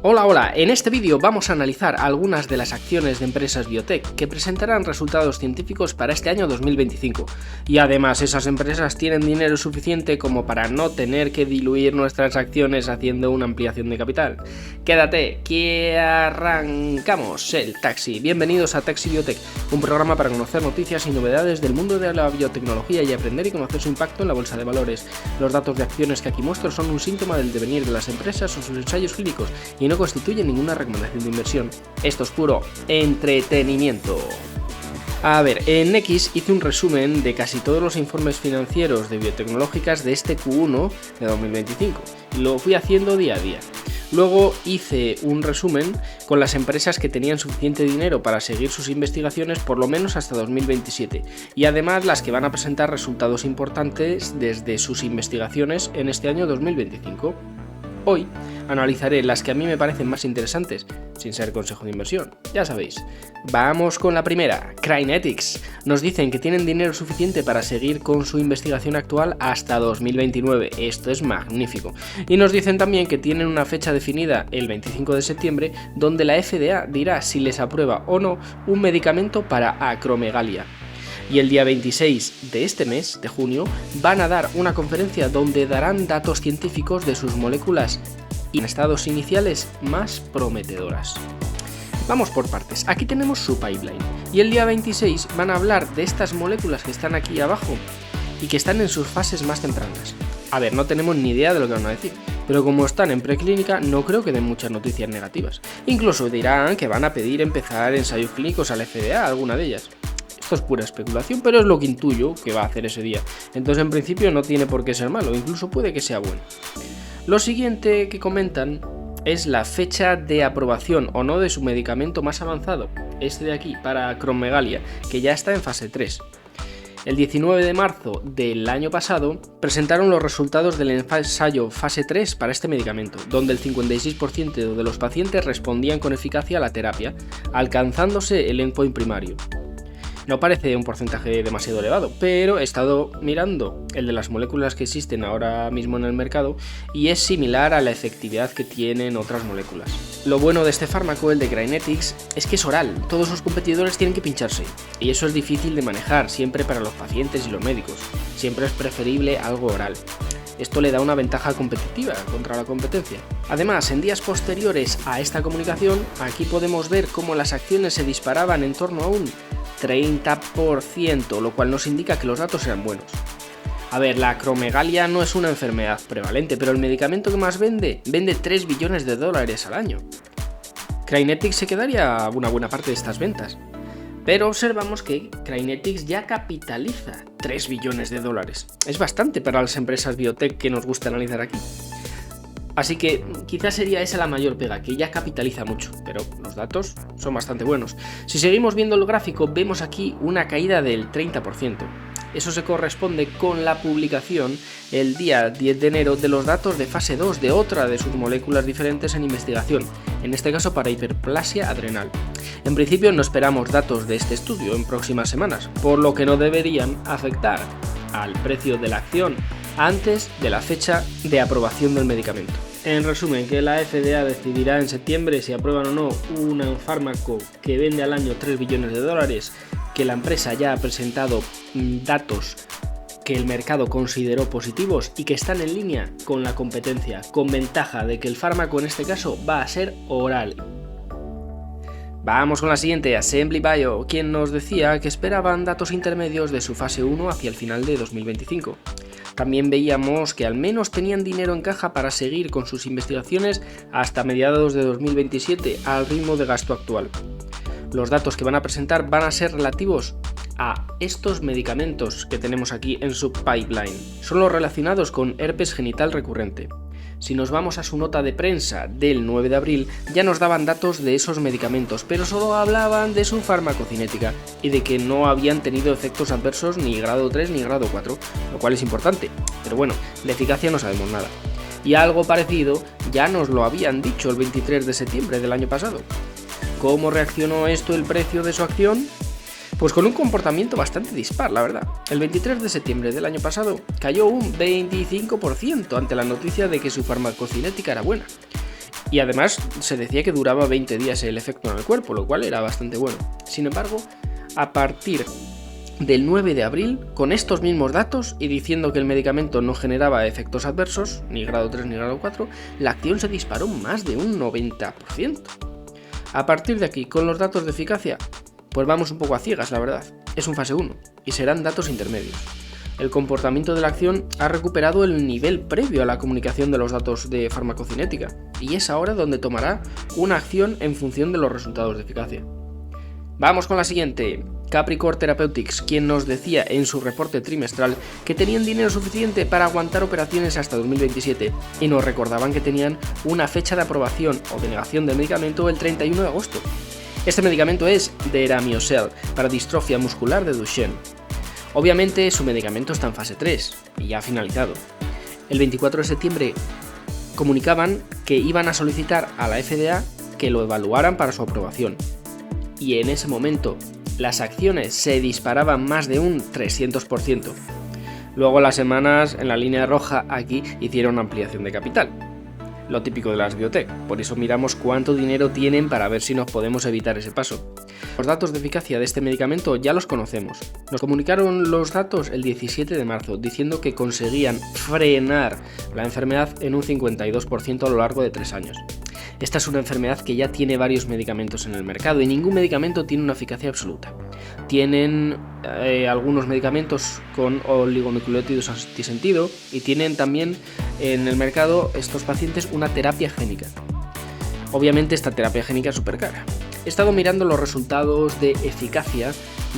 Hola, hola, en este vídeo vamos a analizar algunas de las acciones de empresas biotech que presentarán resultados científicos para este año 2025. Y además esas empresas tienen dinero suficiente como para no tener que diluir nuestras acciones haciendo una ampliación de capital. Quédate, que arrancamos el taxi. Bienvenidos a Taxi Biotech, un programa para conocer noticias y novedades del mundo de la biotecnología y aprender y conocer su impacto en la bolsa de valores. Los datos de acciones que aquí muestro son un síntoma del devenir de las empresas o sus ensayos clínicos y no constituye ninguna recomendación de inversión. Esto es puro entretenimiento. A ver, en X hice un resumen de casi todos los informes financieros de biotecnológicas de este Q1 de 2025. Lo fui haciendo día a día. Luego hice un resumen con las empresas que tenían suficiente dinero para seguir sus investigaciones por lo menos hasta 2027 y además las que van a presentar resultados importantes desde sus investigaciones en este año 2025. Hoy analizaré las que a mí me parecen más interesantes, sin ser consejo de inversión, ya sabéis. Vamos con la primera, Crinetics. Nos dicen que tienen dinero suficiente para seguir con su investigación actual hasta 2029, esto es magnífico. Y nos dicen también que tienen una fecha definida, el 25 de septiembre, donde la FDA dirá si les aprueba o no un medicamento para acromegalia. Y el día 26 de este mes, de junio, van a dar una conferencia donde darán datos científicos de sus moléculas y en estados iniciales más prometedoras. Vamos por partes, aquí tenemos su pipeline y el día 26 van a hablar de estas moléculas que están aquí abajo y que están en sus fases más tempranas. A ver, no tenemos ni idea de lo que van a decir, pero como están en preclínica no creo que den muchas noticias negativas. Incluso dirán que van a pedir empezar ensayos clínicos a la FDA, alguna de ellas. Esto es pura especulación, pero es lo que intuyo que va a hacer ese día. Entonces, en principio, no tiene por qué ser malo, incluso puede que sea bueno. Lo siguiente que comentan es la fecha de aprobación o no de su medicamento más avanzado, este de aquí, para acromegalia, que ya está en fase 3. El 19 de marzo del año pasado presentaron los resultados del ensayo fase 3 para este medicamento, donde el 56% de los pacientes respondían con eficacia a la terapia, alcanzándose el endpoint primario. No parece un porcentaje demasiado elevado, pero he estado mirando el de las moléculas que existen ahora mismo en el mercado y es similar a la efectividad que tienen otras moléculas. Lo bueno de este fármaco, el de Crinetics, es que es oral, todos sus competidores tienen que pincharse, y eso es difícil de manejar siempre para los pacientes y los médicos, siempre es preferible algo oral. Esto le da una ventaja competitiva contra la competencia. Además, en días posteriores a esta comunicación, aquí podemos ver cómo las acciones se disparaban en torno a un 30%, lo cual nos indica que los datos eran buenos. A ver, la acromegalia no es una enfermedad prevalente, pero el medicamento que más vende 3 billones de dólares al año. Crinetics se quedaría una buena parte de estas ventas. Pero observamos que Crinetics ya capitaliza 3 billones de dólares. Es bastante para las empresas biotech que nos gusta analizar aquí. Así que quizás sería esa la mayor pega, que ya capitaliza mucho, pero los datos son bastante buenos. Si seguimos viendo el gráfico, vemos aquí una caída del 30%. Eso se corresponde con la publicación el día 10 de enero de los datos de fase 2 de otra de sus moléculas diferentes en investigación, en este caso para hiperplasia adrenal. En principio no esperamos datos de este estudio en próximas semanas, por lo que no deberían afectar al precio de la acción antes de la fecha de aprobación del medicamento. En resumen, que la FDA decidirá en septiembre si aprueban o no un fármaco que vende al año 3 billones de dólares, que la empresa ya ha presentado datos que el mercado consideró positivos y que están en línea con la competencia, con ventaja de que el fármaco en este caso va a ser oral. Vamos con la siguiente, Assembly Bio, quien nos decía que esperaban datos intermedios de su fase 1 hacia el final de 2025. También veíamos que al menos tenían dinero en caja para seguir con sus investigaciones hasta mediados de 2027 al ritmo de gasto actual. Los datos que van a presentar van a ser relativos a estos medicamentos que tenemos aquí en su pipeline. Son los relacionados con herpes genital recurrente. Si nos vamos a su nota de prensa del 9 de abril, ya nos daban datos de esos medicamentos, pero solo hablaban de su farmacocinética y de que no habían tenido efectos adversos ni grado 3 ni grado 4, lo cual es importante, pero bueno, de eficacia no sabemos nada. Y algo parecido ya nos lo habían dicho el 23 de septiembre del año pasado. ¿Cómo reaccionó esto el precio de su acción? Pues con un comportamiento bastante dispar, la verdad. El 23 de septiembre del año pasado cayó un 25% ante la noticia de que su farmacocinética era buena. Y además se decía que duraba 20 días el efecto en el cuerpo, lo cual era bastante bueno. Sin embargo, a partir del 9 de abril, con estos mismos datos y diciendo que el medicamento no generaba efectos adversos, ni grado 3 ni grado 4, la acción se disparó más de un 90%. A partir de aquí, con los datos de eficacia, pues vamos un poco a ciegas, la verdad. Es un fase 1 y serán datos intermedios. El comportamiento de la acción ha recuperado el nivel previo a la comunicación de los datos de farmacocinética y es ahora donde tomará una acción en función de los resultados de eficacia. Vamos con la siguiente. Capricor Therapeutics, quien nos decía en su reporte trimestral que tenían dinero suficiente para aguantar operaciones hasta 2027 y nos recordaban que tenían una fecha de aprobación o denegación del medicamento el 31 de agosto. Este medicamento es Deramiocel para distrofia muscular de Duchenne. Obviamente su medicamento está en fase 3 y ya ha finalizado. El 24 de septiembre comunicaban que iban a solicitar a la FDA que lo evaluaran para su aprobación. Y en ese momento las acciones se disparaban más de un 300%. Luego las semanas en la línea roja aquí hicieron ampliación de capital. Lo típico de las biotech, por eso miramos cuánto dinero tienen para ver si nos podemos evitar ese paso. Los datos de eficacia de este medicamento ya los conocemos. Nos comunicaron los datos el 17 de marzo, diciendo que conseguían frenar la enfermedad en un 52% a lo largo de 3 años. Esta es una enfermedad que ya tiene varios medicamentos en el mercado y ningún medicamento tiene una eficacia absoluta. Tienen algunos medicamentos con oligonucleótidos antisentido y tienen también en el mercado estos pacientes una terapia génica. Obviamente esta terapia génica es súper cara. He estado mirando los resultados de eficacia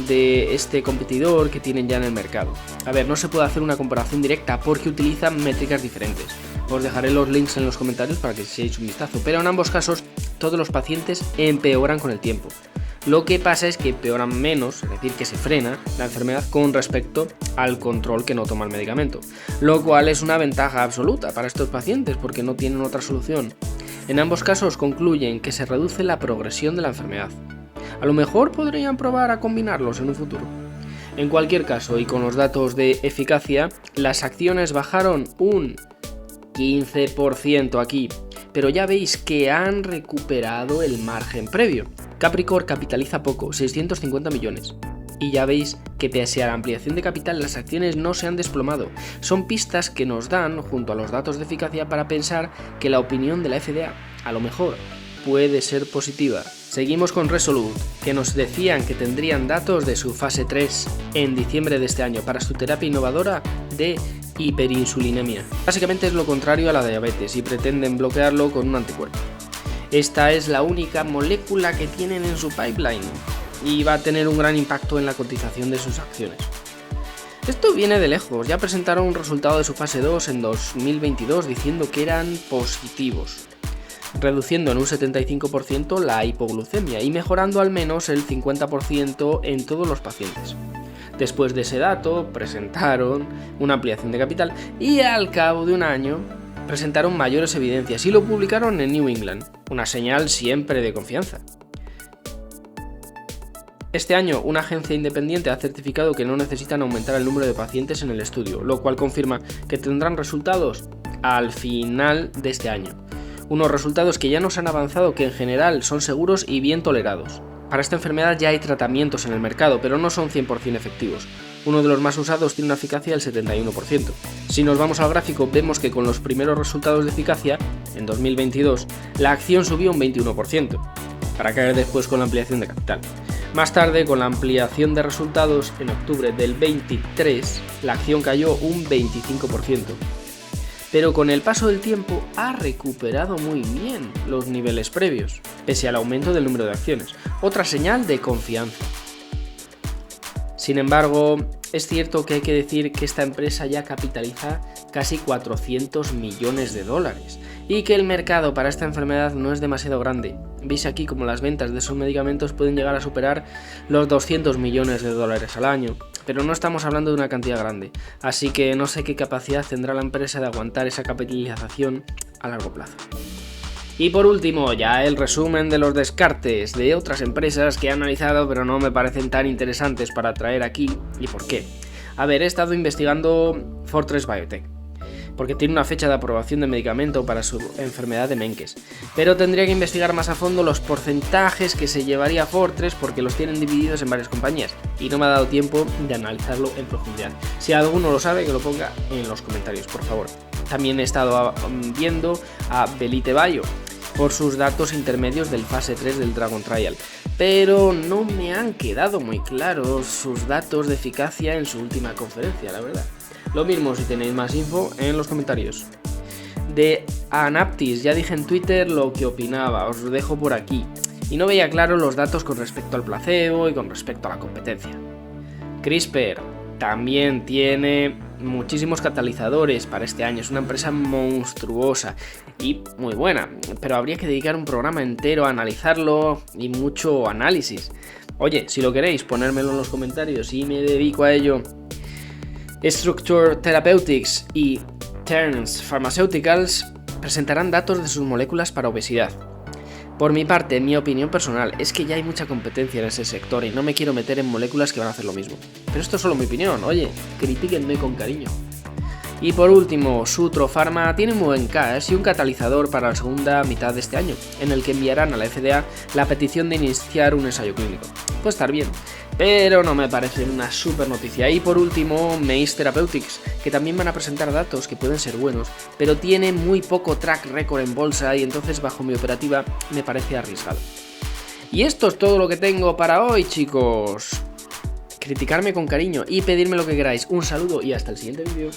de este competidor que tienen ya en el mercado. A ver, no se puede hacer una comparación directa porque utilizan métricas diferentes. Os dejaré los links en los comentarios para que echéis un vistazo, pero en ambos casos todos los pacientes empeoran con el tiempo. Lo que pasa es que empeoran menos, es decir, que se frena la enfermedad con respecto al control que no toma el medicamento, lo cual es una ventaja absoluta para estos pacientes porque no tienen otra solución. En ambos casos concluyen que se reduce la progresión de la enfermedad. A lo mejor podrían probar a combinarlos en un futuro. En cualquier caso, y con los datos de eficacia, las acciones bajaron un 15% aquí, pero ya veis que han recuperado el margen previo. Capricor capitaliza poco, 650 millones. Y ya veis que pese a la ampliación de capital las acciones no se han desplomado. Son pistas que nos dan, junto a los datos de eficacia, para pensar que la opinión de la FDA, a lo mejor, puede ser positiva. Seguimos con Resolute, que nos decían que tendrían datos de su fase 3 en diciembre de este año para su terapia innovadora de hiperinsulinemia. Básicamente es lo contrario a la diabetes y pretenden bloquearlo con un anticuerpo. Esta es la única molécula que tienen en su pipeline y va a tener un gran impacto en la cotización de sus acciones. Esto viene de lejos, ya presentaron un resultado de su fase 2 en 2022 diciendo que eran positivos, reduciendo en un 75% la hipoglucemia y mejorando al menos el 50% en todos los pacientes. Después de ese dato, presentaron una ampliación de capital y al cabo de un año presentaron mayores evidencias y lo publicaron en New England, una señal siempre de confianza. Este año, una agencia independiente ha certificado que no necesitan aumentar el número de pacientes en el estudio, lo cual confirma que tendrán resultados al final de este año. Unos resultados que ya nos han avanzado que en general son seguros y bien tolerados. Para esta enfermedad ya hay tratamientos en el mercado, pero no son 100% efectivos. Uno de los más usados tiene una eficacia del 71%. Si nos vamos al gráfico, vemos que con los primeros resultados de eficacia, en 2022, la acción subió un 21%, para caer después con la ampliación de capital. Más tarde, con la ampliación de resultados, en octubre del 23, la acción cayó un 25%. Pero con el paso del tiempo ha recuperado muy bien los niveles previos, pese al aumento del número de acciones. Otra señal de confianza. Sin embargo, es cierto que hay que decir que esta empresa ya capitaliza casi 400 millones de dólares y que el mercado para esta enfermedad no es demasiado grande. Veis aquí como las ventas de esos medicamentos pueden llegar a superar los 200 millones de dólares al año, pero no estamos hablando de una cantidad grande, así que no sé qué capacidad tendrá la empresa de aguantar esa capitalización a largo plazo. Y por último, ya el resumen de los descartes de otras empresas que he analizado pero no me parecen tan interesantes para traer aquí y por qué. A ver, he estado investigando Fortress Biotech. porque tiene una fecha de aprobación de medicamento para su enfermedad de Menkes. Pero tendría que investigar más a fondo los porcentajes que se llevaría Fortress, porque los tienen divididos en varias compañías y no me ha dado tiempo de analizarlo en profundidad. Si alguno lo sabe, que lo ponga en los comentarios, por favor. También he estado viendo a Belite Bio por sus datos intermedios del fase 3 del Dragon Trial, pero no me han quedado muy claros sus datos de eficacia en su última conferencia, la verdad. Lo mismo si tenéis más info en los comentarios. De Anaptis ya dije en Twitter lo que opinaba, os lo dejo por aquí, y no veía claro los datos con respecto al placebo y con respecto a la competencia. CRISPR también tiene muchísimos catalizadores para este año, es una empresa monstruosa y muy buena, pero habría que dedicar un programa entero a analizarlo y mucho análisis. Oye, si lo queréis, ponérmelo en los comentarios y me dedico a ello. Structure Therapeutics y Terns Pharmaceuticals presentarán datos de sus moléculas para obesidad. Por mi parte, mi opinión personal es que ya hay mucha competencia en ese sector y no me quiero meter en moléculas que van a hacer lo mismo. Pero esto es solo mi opinión, oye, critíquenme con cariño. Y por último, Sutro Pharma tiene un buen cash y un catalizador para la segunda mitad de este año, en el que enviarán a la FDA la petición de iniciar un ensayo clínico. Puede estar bien, pero no me parece una super noticia. Y por último, Mace Therapeutics, que también van a presentar datos que pueden ser buenos, pero tiene muy poco track record en bolsa y entonces bajo mi operativa me parece arriesgado. Y esto es todo lo que tengo para hoy, chicos. Criticarme con cariño y pedirme lo que queráis. Un saludo y hasta el siguiente vídeo.